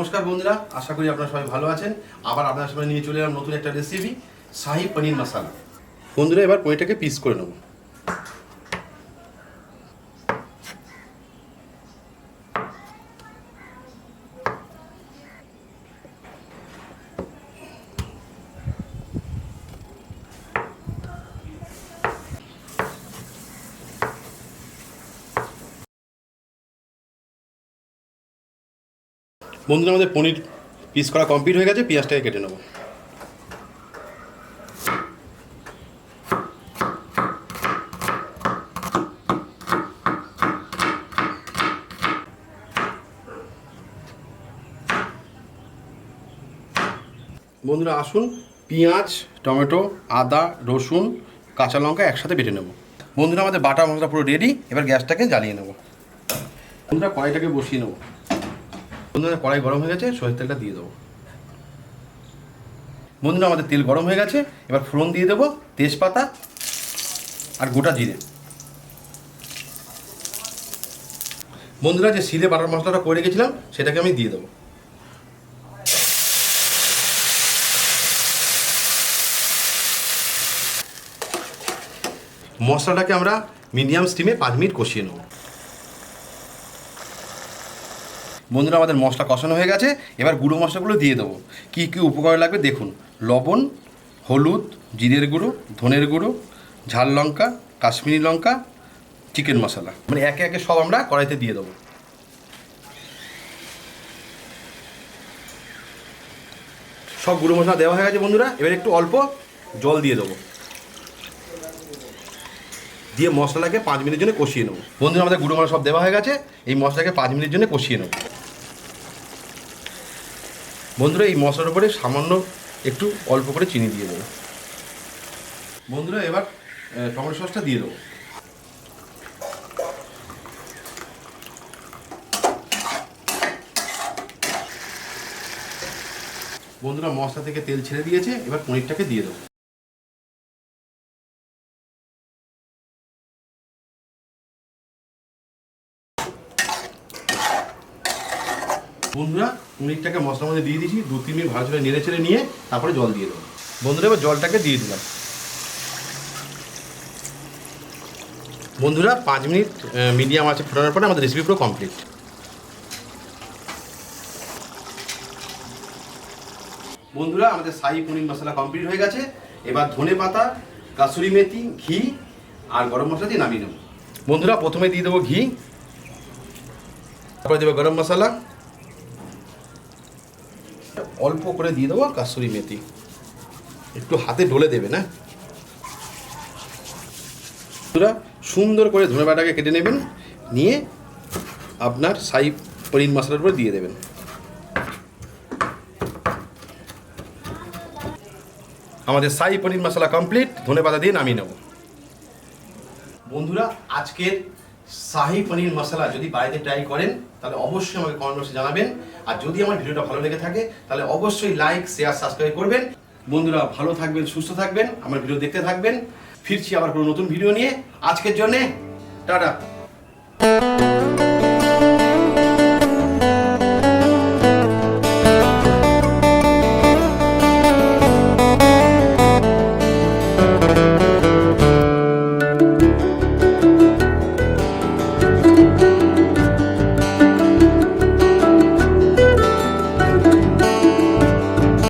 নমস্কার বন্ধুরা, আশা করি আপনারা সবাই ভালো আছেন। আবার আপনার সামনে নিয়ে চলে এলাম নতুন একটা রেসিপি, শাহী পনির মশালা। বন্ধুরা, এবার পনিরটাকে পিস করে নেব। বন্ধুরা, আমাদের পনির পিস করা কমপ্লিট হয়ে গেছে। পেঁয়াজটাকে কেটে নেব। বন্ধুরা আসুন, পেঁয়াজ, টমেটো, আদা, রসুন, কাঁচা লঙ্কা একসাথে বেটে নেব। বন্ধুরা, আমাদের বাটা মশলা পুরো রেডি। এবার গ্যাসটাকে জ্বালিয়ে নেব। বন্ধুরা, কড়াইটাকে বসিয়ে নেব। বন্ধুরা, কড়াই গরম হয়ে গেছে, সরষের তেলটা দিয়ে দেবো। বন্ধুরা, আমাদের তেল গরম হয়ে গেছে। এবার ফোড়ন দিয়ে দেবো, তেজপাতা আর গোটা জিরে। বন্ধুরা, যে শিলে বাটার মশলাটা করে রেখেছিলাম সেটাকে আমি দিয়ে দেবো। মশলাটাকে আমরা মিডিয়াম স্টিমে 5 মিনিট কষিয়ে নেব। বন্ধুরা, আমাদের মশলা কষানো হয়ে গেছে। এবার গুঁড়ো মশলাগুলো দিয়ে দেবো। কী কী উপকরণ লাগবে দেখুন: লবণ, হলুদ, জিরের গুঁড়ো, ধনের গুঁড়ো, ঝাল লঙ্কা, কাশ্মীরি লঙ্কা, চিকেন মশলা। মানে একে একে সব আমরা কড়াইতে দিয়ে দেবো। সব গুঁড়ো মশলা দেওয়া হয়ে গেছে বন্ধুরা। এবার একটু অল্প জল দিয়ে দেবো, দিয়ে মশলাটাকে 5 মিনিটের জন্য কষিয়ে নেব। বন্ধুরা, আমাদের গুঁড়ো মশলা সব দেওয়া হয়ে গেছে। এই মশলাকে 5 মিনিটের জন্য কষিয়ে নেব। বন্ধুরা, এই মশলার উপরে সামান্য একটু অল্প করে চিনি দিয়ে দেবো। বন্ধুরা, এবার টমেটো সসটা দিয়ে দেবো। বন্ধুরা, মশলা থেকে তেল ছেড়ে দিয়েছে। এবার পনিরটাকে দিয়ে দেবো। বন্ধুরা, পনিরটাকে মশলার মধ্যে দিয়ে দিয়েছি। 2-3 মিনিট ভালো করে নেড়ে চেড়ে নিয়ে তারপরে জল দিয়ে দেবো। বন্ধুরা, এবার জলটাকে দিয়ে দিলাম। বন্ধুরা, 5 মিনিট মিডিয়াম আছে ফোটানোর পরে আমাদের রেসিপি পুরো কমপ্লিট। বন্ধুরা, আমাদের শাহী পনির মশলা কমপ্লিট হয়ে গেছে। এবার ধনে পাতা, কাসুরি মেথি, ঘি আর গরম মশলা দিয়ে নামিয়ে নেব। বন্ধুরা, প্রথমে দিয়ে দেবো ঘি, তারপরে দেবো গরম মশলা, অল্প করে দিয়ে দেবো কাসুরি মেথি। একটু হাতে ডলে দেবে না। বন্ধুরা, সুন্দর করে ধনে পাতাটাকে কেটে নেবেন, নিয়ে আপনার শাহী পনির মশলার উপরে দিয়ে দেবেন। আমাদের শাহী পনির মশলা কমপ্লিট। ধনে পাতা দিয়ে নামিয়ে নেব। বন্ধুরা, আজকের শাহী পনির মশলা যদি বাড়িতে ট্রাই করেন তাহলে অবশ্যই আমাকে কমেন্ট বক্সে জানাবেন। আর যদি আমার ভিডিওটা ভালো লেগে থাকে তাহলে অবশ্যই লাইক, শেয়ার, সাবস্ক্রাইব করবেন। বন্ধুরা, ভালো থাকবেন, সুস্থ থাকবেন, আমার ভিডিও দেখতে থাকবেন। ফিরছি আবার কোনো নতুন ভিডিও নিয়ে। আজকের জন্যে টাটা।